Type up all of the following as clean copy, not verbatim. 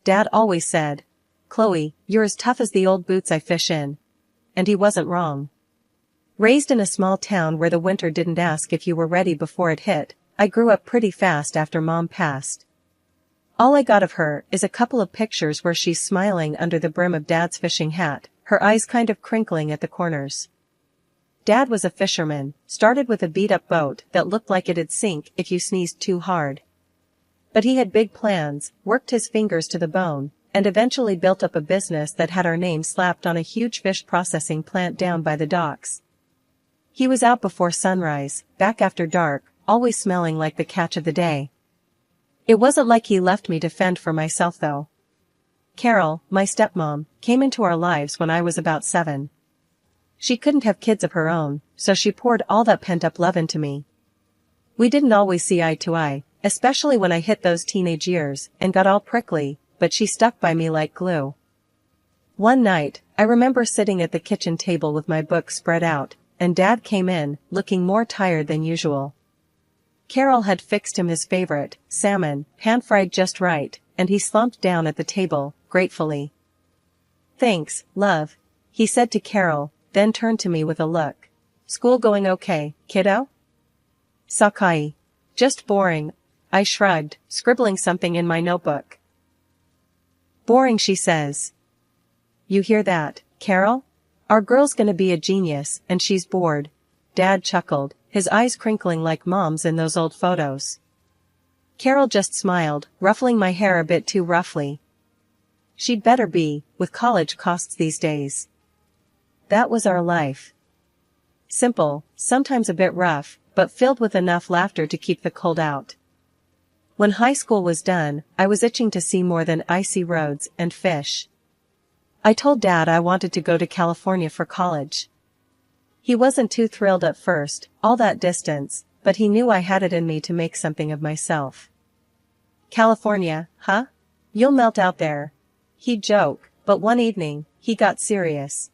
Dad always said, "Chloe, you're as tough as the old boots I fish in." And he wasn't wrong. Raised in a small town where the winter didn't ask if you were ready before it hit, I grew up pretty fast after Mom passed. All I got of her is a couple of pictures where she's smiling under the brim of Dad's fishing hat, her eyes kind of crinkling at the corners. Dad was a fisherman, started with a beat-up boat that looked like it'd sink if you sneezed too hard. But he had big plans, worked his fingers to the bone, and eventually built up a business that had our name slapped on a huge fish processing plant down by the docks. He was out before sunrise, back after dark, always smelling like the catch of the day. It wasn't like he left me to fend for myself though. Carol, my stepmom, came into our lives when I was about 7. She couldn't have kids of her own, so she poured all that pent-up love into me. We didn't always see eye to eye, especially when I hit those teenage years and got all prickly, but she stuck by me like glue. One night, I remember sitting at the kitchen table with my book spread out, and Dad came in, looking more tired than usual. Carol had fixed him his favorite, salmon, pan-fried just right, and he slumped down at the table, gratefully. "Thanks, love," he said to Carol, then turned to me with a look. "School going okay, kiddo?" "Sakai. Just boring," I shrugged, scribbling something in my notebook. "Boring," she says. "You hear that, Carol? Our girl's gonna be a genius, and she's bored." Dad chuckled, his eyes crinkling like Mom's in those old photos. Carol just smiled, ruffling my hair a bit too roughly. "She'd better be, with college costs these days." That was our life. Simple, sometimes a bit rough, but filled with enough laughter to keep the cold out. When high school was done, I was itching to see more than icy roads and fish. I told Dad I wanted to go to California for college. He wasn't too thrilled at first, all that distance, but he knew I had it in me to make something of myself. "California, huh? You'll melt out there." He'd joke, but one evening, he got serious.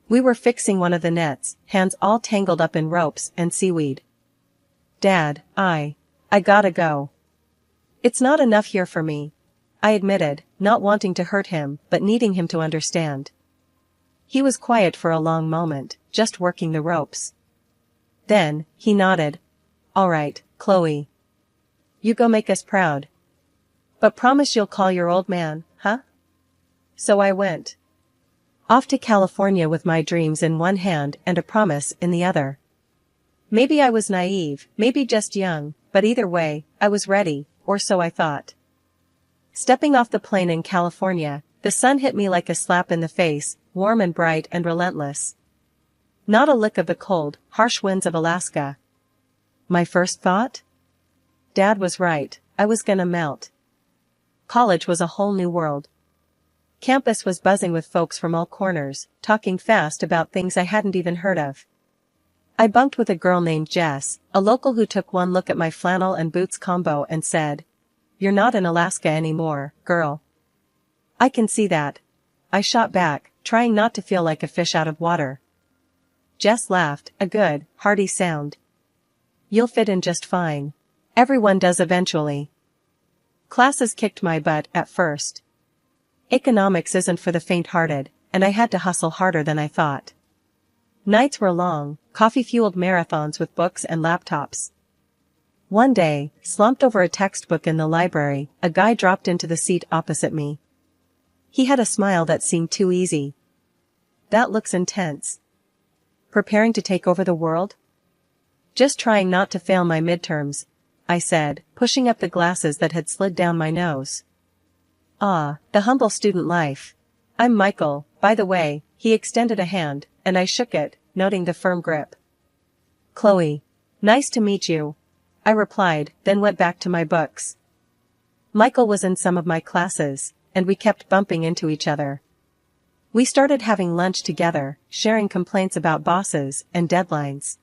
We were fixing one of the nets, hands all tangled up in ropes and seaweed. "Dad, I gotta go. It's not enough here for me," I admitted, not wanting to hurt him but needing him to understand. He was quiet for a long moment, just working the ropes. Then, he nodded. "All right, Chloe. You go make us proud. But promise you'll call your old man, huh?" So I went. Off to California with my dreams in one hand and a promise in the other. Maybe I was naive, maybe just young, but either way, I was ready, or so I thought. Stepping off the plane in California, the sun hit me like a slap in the face, warm and bright and relentless. Not a lick of the cold, harsh winds of Alaska. My first thought? Dad was right, I was gonna melt. College was a whole new world. Campus was buzzing with folks from all corners, talking fast about things I hadn't even heard of. I bunked with a girl named Jess, a local who took one look at my flannel and boots combo and said, "You're not in Alaska anymore, girl." "I can see that," I shot back, trying not to feel like a fish out of water. Jess laughed, a good, hearty sound. "You'll fit in just fine. Everyone does eventually." Classes kicked my butt at first. Economics isn't for the faint-hearted, and I had to hustle harder than I thought. Nights were long, coffee-fueled marathons with books and laptops. One day, slumped over a textbook in the library, a guy dropped into the seat opposite me. He had a smile that seemed too easy. "That looks intense. Preparing to take over the world?" "Just trying not to fail my midterms," I said, pushing up the glasses that had slid down my nose. "Ah, the humble student life. I'm Michael, by the way." He extended a hand, and I shook it, noting the firm grip. "Chloe. Nice to meet you," I replied, then went back to my books. Michael was in some of my classes, and we kept bumping into each other. We started having lunch together, sharing complaints about bosses and deadlines.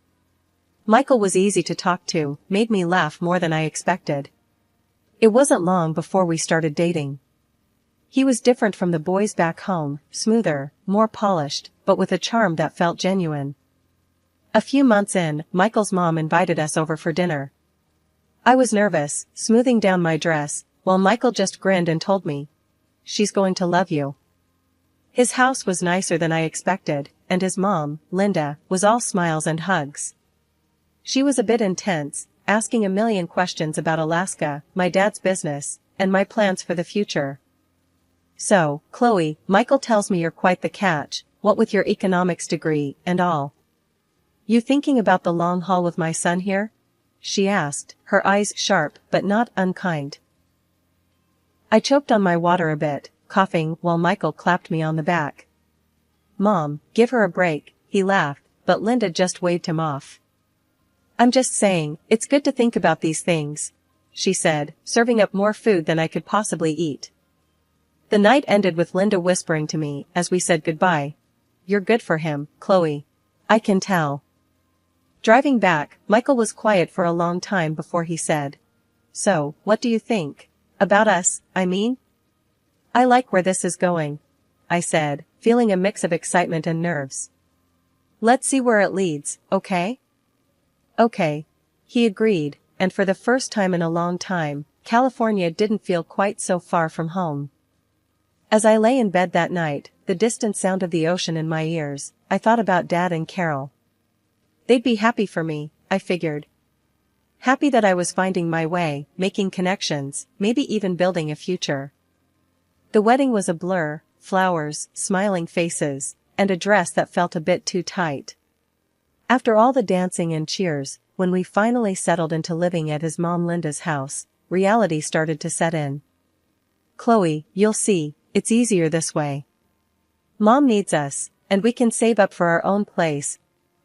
Michael was easy to talk to, made me laugh more than I expected. It wasn't long before we started dating. He was different from the boys back home, smoother, more polished, but with a charm that felt genuine. A few months in, Michael's mom invited us over for dinner. I was nervous, smoothing down my dress, while Michael just grinned and told me, she's going to love you." His house was nicer than I expected, and his mom, Linda, was all smiles and hugs. She was a bit intense, asking a million questions about Alaska, my dad's business, and my plans for the future. "So, Chloe, Michael tells me you're quite the catch, what with your economics degree and all. You thinking about the long haul with my son here?" she asked, her eyes sharp but not unkind. I choked on my water a bit, coughing while Michael clapped me on the back. "Mom, give her a break," he laughed, but Linda just waved him off. "I'm just saying, it's good to think about these things," she said, serving up more food than I could possibly eat. The night ended with Linda whispering to me as we said goodbye, "You're good for him, Chloe. I can tell." Driving back, Michael was quiet for a long time before he said, "So, what do you think? About us, I mean?" "I like where this is going," I said, feeling a mix of excitement and nerves. "Let's see where it leads, okay?" "Okay," he agreed, and for the first time in a long time, California didn't feel quite so far from home. As I lay in bed that night, the distant sound of the ocean in my ears, I thought about Dad and Carol. They'd be happy for me, I figured. Happy that I was finding my way, making connections, maybe even building a future. The wedding was a blur, flowers, smiling faces, and a dress that felt a bit too tight. After all the dancing and cheers, when we finally settled into living at his mom Linda's house, reality started to set in. "Chloe, you'll see, it's easier this way. Mom needs us, and we can save up for our own place,"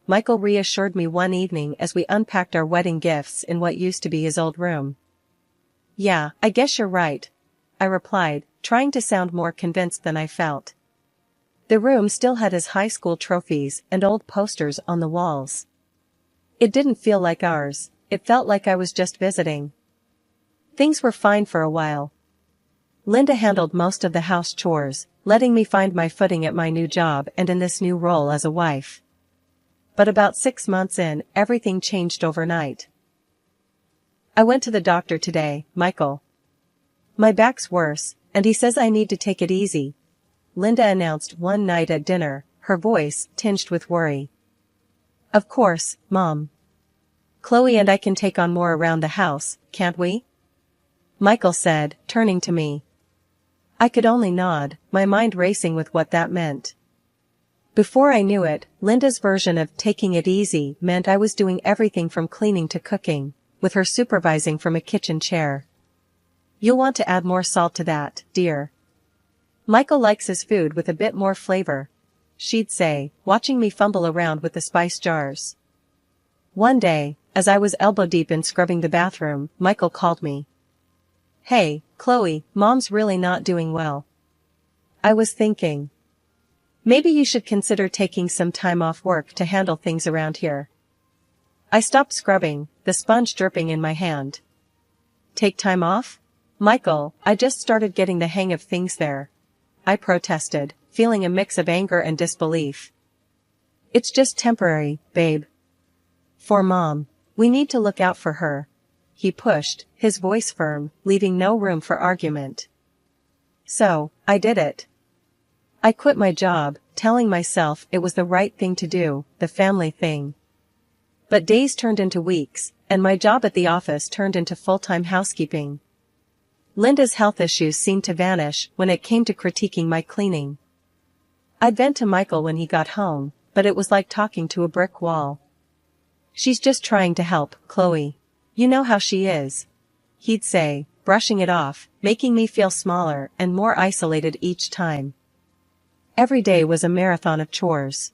Michael reassured me one evening as we unpacked our wedding gifts in what used to be his old room. "Yeah, I guess you're right," I replied, trying to sound more convinced than I felt. The room still had his high school trophies and old posters on the walls. It didn't feel like ours, it felt like I was just visiting. Things were fine for a while. Linda handled most of the house chores, letting me find my footing at my new job and in this new role as a wife. But about 6 months in, everything changed overnight. "I went to the doctor today, Michael. My back's worse, and he says I need to take it easy," Linda announced one night at dinner, her voice tinged with worry. "Of course, Mom. Chloe and I can take on more around the house, can't we?" Michael said, turning to me. I could only nod, my mind racing with what that meant. Before I knew it, Linda's version of taking it easy meant I was doing everything from cleaning to cooking, with her supervising from a kitchen chair. "You'll want to add more salt to that, dear. Michael likes his food with a bit more flavor," she'd say, watching me fumble around with the spice jars. One day, as I was elbow-deep in scrubbing the bathroom, Michael called me. "Hey, Chloe, Mom's really not doing well." I was thinking, maybe you should consider taking some time off work to handle things around here. I stopped scrubbing, the sponge dripping in my hand. "Take time off? Michael, I just started getting the hang of things there," I protested, feeling a mix of anger and disbelief. "It's just temporary, babe. For Mom, we need to look out for her," he pushed, his voice firm, leaving no room for argument. So, I did it. I quit my job, telling myself it was the right thing to do, the family thing. But days turned into weeks, and my job at the office turned into full-time housekeeping. Linda's health issues seemed to vanish when it came to critiquing my cleaning. I'd vent to Michael when he got home, but it was like talking to a brick wall. "She's just trying to help, Chloe. You know how she is," he'd say, brushing it off, making me feel smaller and more isolated each time. Every day was a marathon of chores.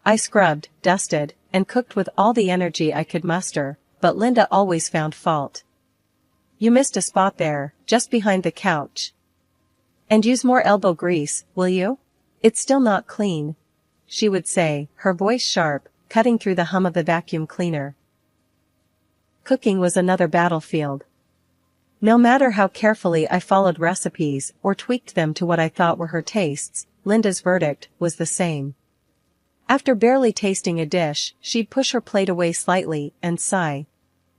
I scrubbed, dusted, and cooked with all the energy I could muster, but Linda always found fault. "You missed a spot there, just behind the couch. And use more elbow grease, will you? It's still not clean," she would say, her voice sharp, cutting through the hum of the vacuum cleaner. Cooking was another battlefield. No matter how carefully I followed recipes or tweaked them to what I thought were her tastes, Linda's verdict was the same. After barely tasting a dish, she'd push her plate away slightly and sigh.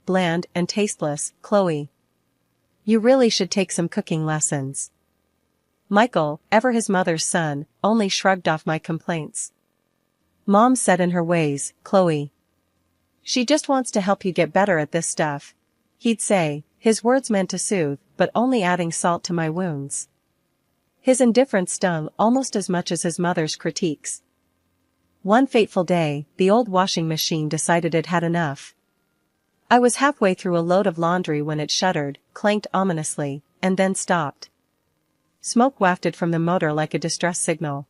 "Bland and tasteless, Chloe. You really should take some cooking lessons." Michael, ever his mother's son, only shrugged off my complaints. Mom said in her ways, Chloe. She just wants to help you get better at this stuff. He'd say, his words meant to soothe, but only adding salt to my wounds. His indifference stung almost as much as his mother's critiques. One fateful day, the old washing machine decided it had enough. I was halfway through a load of laundry when it shuddered, clanked ominously, and then stopped. Smoke wafted from the motor like a distress signal.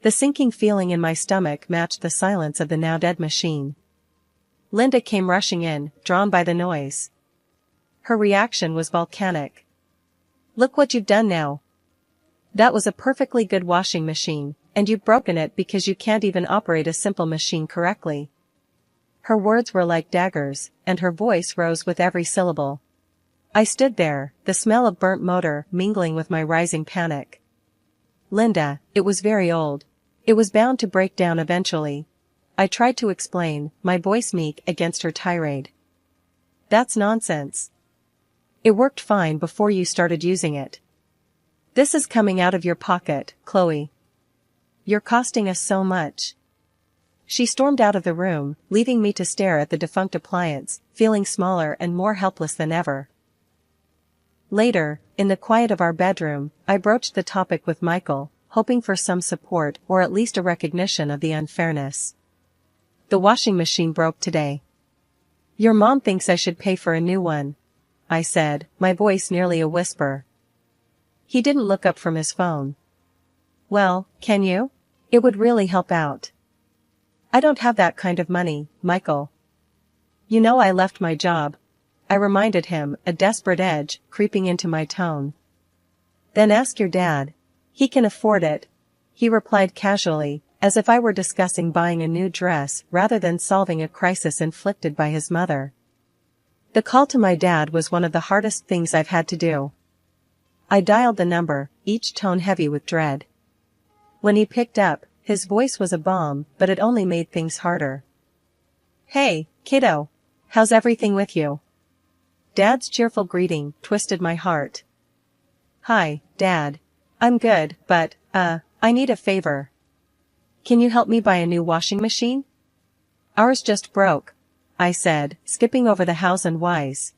The sinking feeling in my stomach matched the silence of the now-dead machine. Linda came rushing in, drawn by the noise. Her reaction was volcanic. "Look what you've done now. That was a perfectly good washing machine, and you've broken it because you can't even operate a simple machine correctly." Her words were like daggers, and her voice rose with every syllable. I stood there, the smell of burnt motor mingling with my rising panic. "Linda, it was very old. It was bound to break down eventually." I tried to explain, my voice meek against her tirade. "That's nonsense. It worked fine before you started using it. This is coming out of your pocket, Chloe. You're costing us so much." She stormed out of the room, leaving me to stare at the defunct appliance, feeling smaller and more helpless than ever. Later, in the quiet of our bedroom, I broached the topic with Michael, hoping for some support or at least a recognition of the unfairness. "The washing machine broke today. Your mom thinks I should pay for a new one," I said, my voice nearly a whisper. He didn't look up from his phone. "Well, can you? It would really help out." "I don't have that kind of money, Michael. You know I left my job," I reminded him, a desperate edge creeping into my tone. "Then ask your dad. He can afford it," he replied casually, as if I were discussing buying a new dress rather than solving a crisis inflicted by his mother. The call to my dad was one of the hardest things I've had to do. I dialed the number, each tone heavy with dread. When he picked up, his voice was a bomb, but it only made things harder. "Hey, kiddo. How's everything with you?" Dad's cheerful greeting twisted my heart. "Hi, Dad. I'm good, but, I need a favor. Can you help me buy a new washing machine? Ours just broke," I said, skipping over the hows and whys.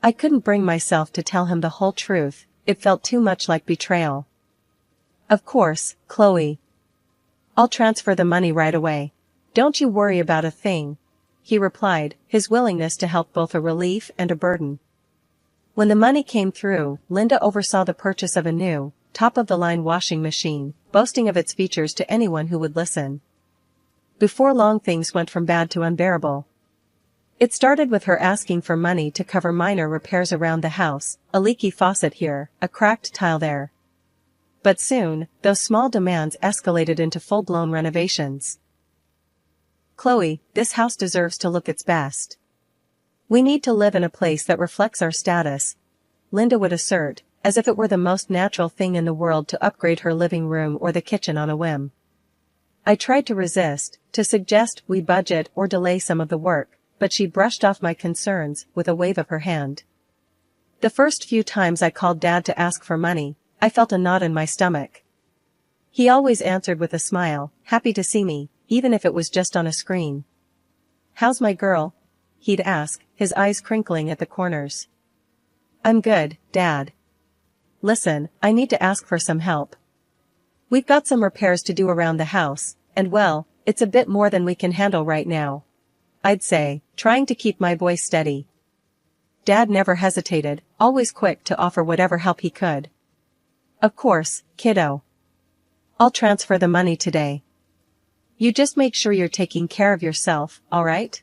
I couldn't bring myself to tell him the whole truth, it felt too much like betrayal. "Of course, Chloe. I'll transfer the money right away. Don't you worry about a thing," he replied, his willingness to help both a relief and a burden. When the money came through, Linda oversaw the purchase of a new, top-of-the-line washing machine, boasting of its features to anyone who would listen. Before long things went from bad to unbearable. It started with her asking for money to cover minor repairs around the house, a leaky faucet here, a cracked tile there. But soon, those small demands escalated into full-blown renovations. "Chloe, this house deserves to look its best. We need to live in a place that reflects our status," Linda would assert, as if it were the most natural thing in the world to upgrade her living room or the kitchen on a whim. I tried to resist, to suggest we budget or delay some of the work, but she brushed off my concerns with a wave of her hand. The first few times I called Dad to ask for money, I felt a knot in my stomach. He always answered with a smile, happy to see me, even if it was just on a screen. "How's my girl?" he'd ask, his eyes crinkling at the corners. "I'm good, Dad. Listen, I need to ask for some help. We've got some repairs to do around the house, and well, it's a bit more than we can handle right now," I'd say, trying to keep my voice steady. Dad never hesitated, always quick to offer whatever help he could. "Of course, kiddo. I'll transfer the money today. You just make sure you're taking care of yourself, alright?"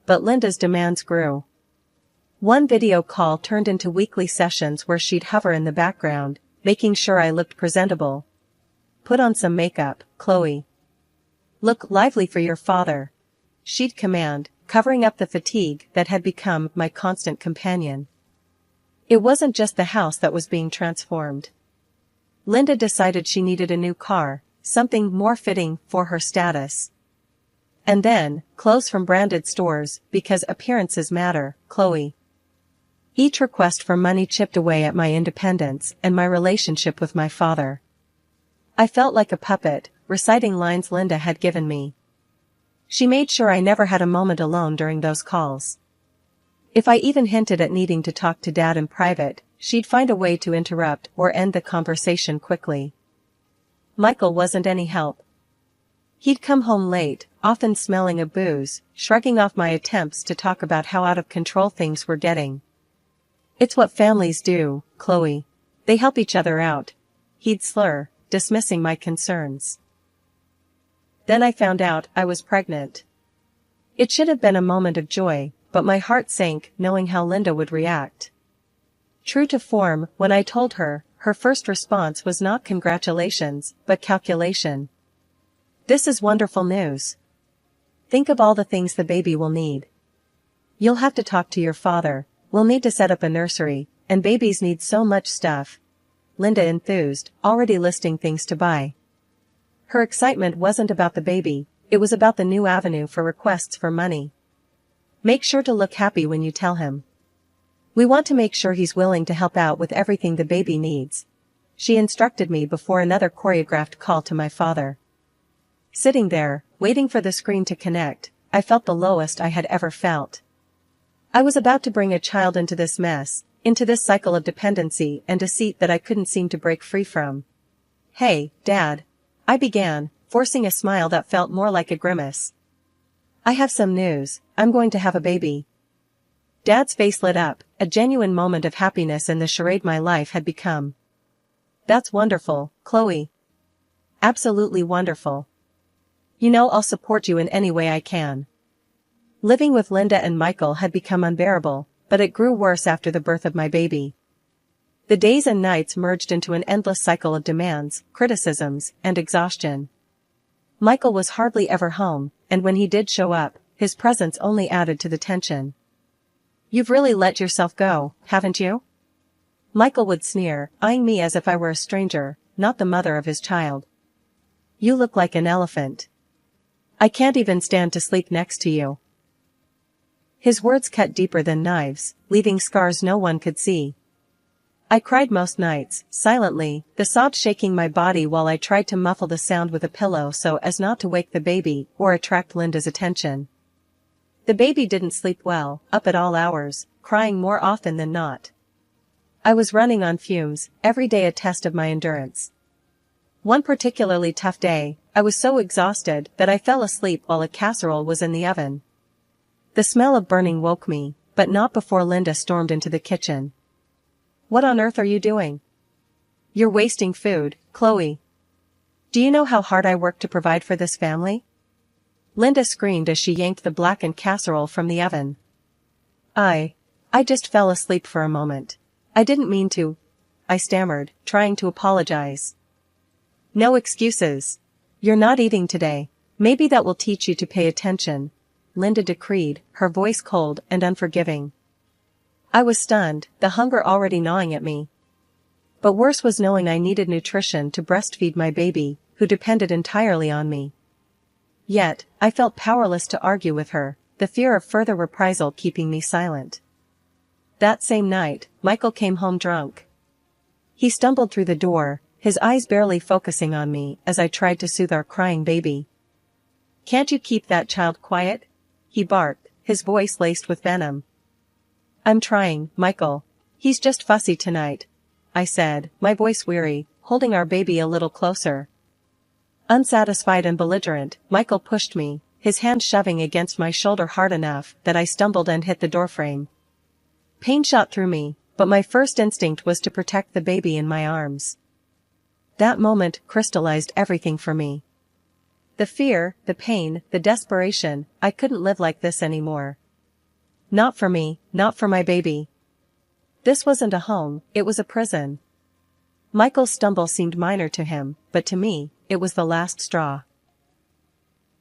But Linda's demands grew. One video call turned into weekly sessions where she'd hover in the background, making sure I looked presentable. "Put on some makeup, Chloe. Look lively for your father," she'd command, covering up the fatigue that had become my constant companion. It wasn't just the house that was being transformed. Linda decided she needed a new car, something more fitting for her status. And then, clothes from branded stores, because appearances matter, Chloe. Each request for money chipped away at my independence and my relationship with my father. I felt like a puppet, reciting lines Linda had given me. She made sure I never had a moment alone during those calls. If I even hinted at needing to talk to Dad in private, she'd find a way to interrupt or end the conversation quickly. Michael wasn't any help. He'd come home late, often smelling of booze, shrugging off my attempts to talk about how out of control things were getting. "It's what families do, Chloe. They help each other out," he'd slur, dismissing my concerns. Then I found out I was pregnant. It should have been a moment of joy, but my heart sank knowing how Linda would react. True to form, when I told her, her first response was not congratulations, but calculation. "This is wonderful news. Think of all the things the baby will need. You'll have to talk to your father, we'll need to set up a nursery, and babies need so much stuff," Linda enthused, already listing things to buy. Her excitement wasn't about the baby, it was about the new avenue for requests for money. "Make sure to look happy when you tell him. We want to make sure he's willing to help out with everything the baby needs," she instructed me before another choreographed call to my father. Sitting there, waiting for the screen to connect, I felt the lowest I had ever felt. I was about to bring a child into this mess, into this cycle of dependency and deceit that I couldn't seem to break free from. "Hey, Dad," I began, forcing a smile that felt more like a grimace. "I have some news, I'm going to have a baby." Dad's face lit up, a genuine moment of happiness in the charade my life had become. "That's wonderful, Chloe. Absolutely wonderful. You know I'll support you in any way I can." Living with Linda and Michael had become unbearable, but it grew worse after the birth of my baby. The days and nights merged into an endless cycle of demands, criticisms, and exhaustion. Michael was hardly ever home, and when he did show up, his presence only added to the tension. "You've really let yourself go, haven't you?" Michael would sneer, eyeing me as if I were a stranger, not the mother of his child. "You look like an elephant. I can't even stand to sleep next to you." His words cut deeper than knives, leaving scars no one could see. I cried most nights, silently, the sobs shaking my body while I tried to muffle the sound with a pillow so as not to wake the baby or attract Linda's attention. The baby didn't sleep well, up at all hours, crying more often than not. I was running on fumes, every day a test of my endurance. One particularly tough day, I was so exhausted that I fell asleep while a casserole was in the oven. The smell of burning woke me, but not before Linda stormed into the kitchen. "What on earth are you doing? You're wasting food, Chloe. Do you know how hard I work to provide for this family?" Linda screamed as she yanked the blackened casserole from the oven. I just fell asleep for a moment. I didn't mean to," I stammered, trying to apologize. "No excuses. You're not eating today. Maybe that will teach you to pay attention," Linda decreed, her voice cold and unforgiving. I was stunned, the hunger already gnawing at me. But worse was knowing I needed nutrition to breastfeed my baby, who depended entirely on me. Yet, I felt powerless to argue with her, the fear of further reprisal keeping me silent. That same night, Michael came home drunk. He stumbled through the door, his eyes barely focusing on me as I tried to soothe our crying baby. "Can't you keep that child quiet?" he barked, his voice laced with venom. "I'm trying, Michael. He's just fussy tonight," I said, my voice weary, holding our baby a little closer. Unsatisfied and belligerent, Michael pushed me, his hand shoving against my shoulder hard enough that I stumbled and hit the doorframe. Pain shot through me, but my first instinct was to protect the baby in my arms. That moment crystallized everything for me. The fear, the pain, the desperation, I couldn't live like this anymore. Not for me, not for my baby. This wasn't a home, it was a prison. Michael's stumble seemed minor to him, but to me, it was the last straw.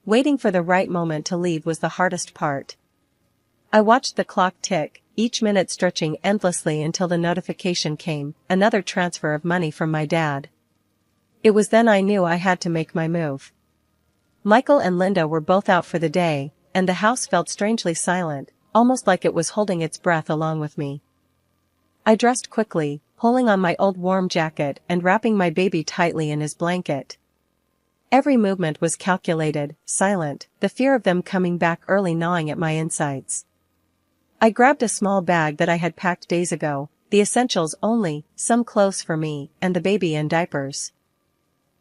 Waiting for the right moment to leave was the hardest part. I watched the clock tick, each minute stretching endlessly until the notification came, another transfer of money from my dad. It was then I knew I had to make my move. Michael and Linda were both out for the day, and the house felt strangely silent, almost like it was holding its breath along with me. I dressed quickly, pulling on my old warm jacket and wrapping my baby tightly in his blanket. Every movement was calculated, silent, the fear of them coming back early gnawing at my insides. I grabbed a small bag that I had packed days ago, the essentials only, some clothes for me, and the baby in diapers.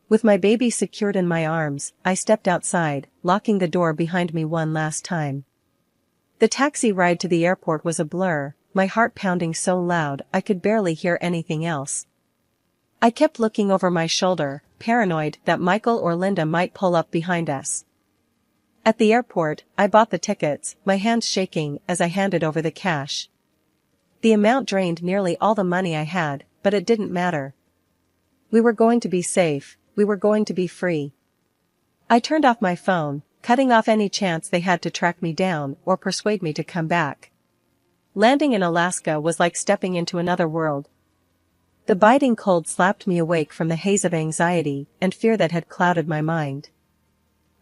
With my baby secured in my arms, I stepped outside, locking the door behind me one last time. The taxi ride to the airport was a blur, my heart pounding so loud I could barely hear anything else. I kept looking over my shoulder, paranoid that Michael or Linda might pull up behind us. At the airport, I bought the tickets, my hands shaking as I handed over the cash. The amount drained nearly all the money I had, but it didn't matter. We were going to be safe, we were going to be free. I turned off my phone, cutting off any chance they had to track me down or persuade me to come back. Landing in Alaska was like stepping into another world. The biting cold slapped me awake from the haze of anxiety and fear that had clouded my mind.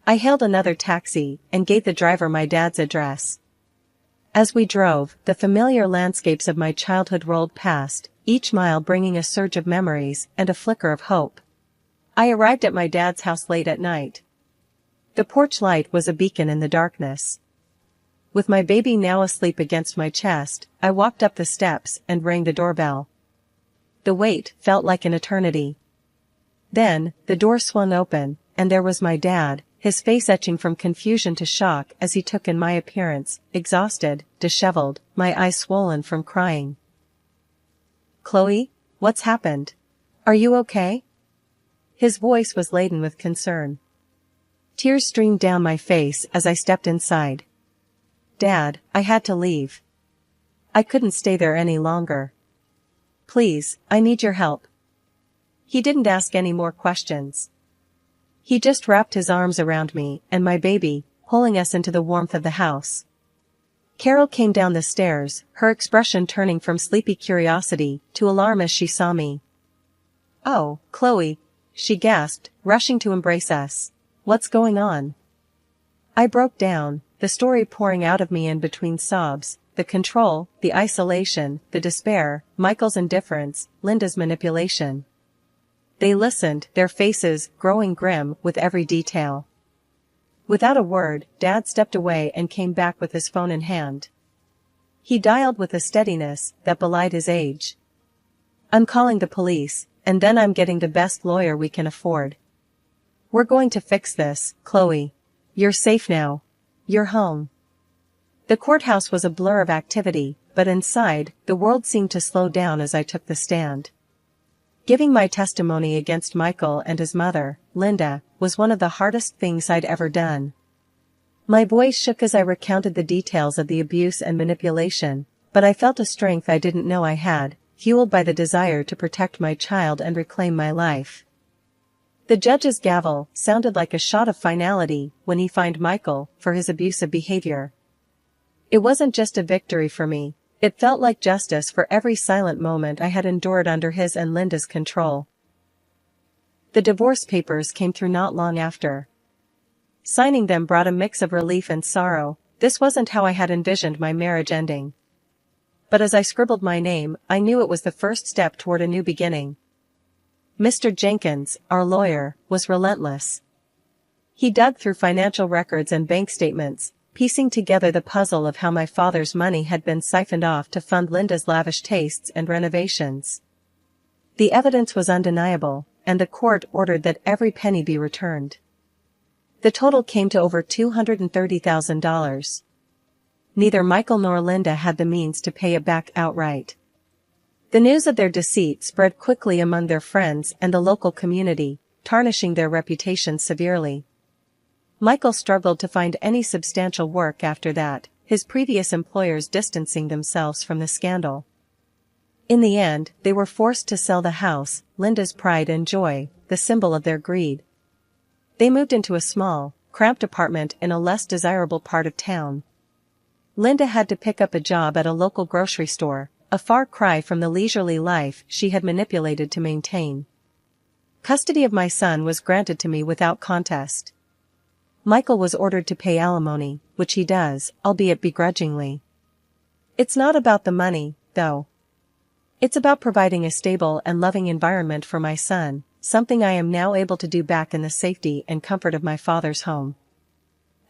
I hailed another taxi and gave the driver my dad's address. As we drove, the familiar landscapes of my childhood rolled past, each mile bringing a surge of memories and a flicker of hope. I arrived at my dad's house late at night. The porch light was a beacon in the darkness. With my baby now asleep against my chest, I walked up the steps and rang the doorbell. The wait felt like an eternity. Then, the door swung open, and there was my dad, his face etching from confusion to shock as he took in my appearance, exhausted, disheveled, my eyes swollen from crying. "Chloe, what's happened? Are you okay?" His voice was laden with concern. Tears streamed down my face as I stepped inside. "Dad, I had to leave. I couldn't stay there any longer. Please, I need your help." He didn't ask any more questions. He just wrapped his arms around me and my baby, pulling us into the warmth of the house. Carol came down the stairs, her expression turning from sleepy curiosity to alarm as she saw me. "Oh, Chloe," she gasped, rushing to embrace us. "What's going on?" I broke down, the story pouring out of me in between sobs, the control, the isolation, the despair, Michael's indifference, Linda's manipulation. They listened, their faces growing grim with every detail. Without a word, Dad stepped away and came back with his phone in hand. He dialed with a steadiness that belied his age. "I'm calling the police, and then I'm getting the best lawyer we can afford. We're going to fix this, Chloe. You're safe now. You're home." The courthouse was a blur of activity, but inside, the world seemed to slow down as I took the stand. Giving my testimony against Michael and his mother, Linda, was one of the hardest things I'd ever done. My voice shook as I recounted the details of the abuse and manipulation, but I felt a strength I didn't know I had, fueled by the desire to protect my child and reclaim my life. The judge's gavel sounded like a shot of finality when he fined Michael for his abusive behavior. It wasn't just a victory for me, it felt like justice for every silent moment I had endured under his and Linda's control. The divorce papers came through not long after. Signing them brought a mix of relief and sorrow. This wasn't how I had envisioned my marriage ending. But as I scribbled my name, I knew it was the first step toward a new beginning. Mr. Jenkins, our lawyer, was relentless. He dug through financial records and bank statements, piecing together the puzzle of how my father's money had been siphoned off to fund Linda's lavish tastes and renovations. The evidence was undeniable, and the court ordered that every penny be returned. The total came to over $230,000. Neither Michael nor Linda had the means to pay it back outright. The news of their deceit spread quickly among their friends and the local community, tarnishing their reputations severely. Michael struggled to find any substantial work after that, his previous employers distancing themselves from the scandal. In the end, they were forced to sell the house, Linda's pride and joy, the symbol of their greed. They moved into a small, cramped apartment in a less desirable part of town. Linda had to pick up a job at a local grocery store, a far cry from the leisurely life she had manipulated to maintain. Custody of my son was granted to me without contest. Michael was ordered to pay alimony, which he does, albeit begrudgingly. It's not about the money, though. It's about providing a stable and loving environment for my son, something I am now able to do back in the safety and comfort of my father's home.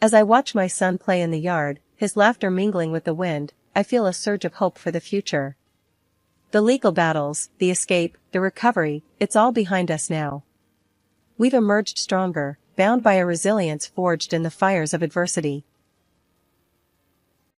As I watch my son play in the yard, his laughter mingling with the wind, I feel a surge of hope for the future. The legal battles, the escape, the recovery, it's all behind us now. We've emerged stronger, bound by a resilience forged in the fires of adversity.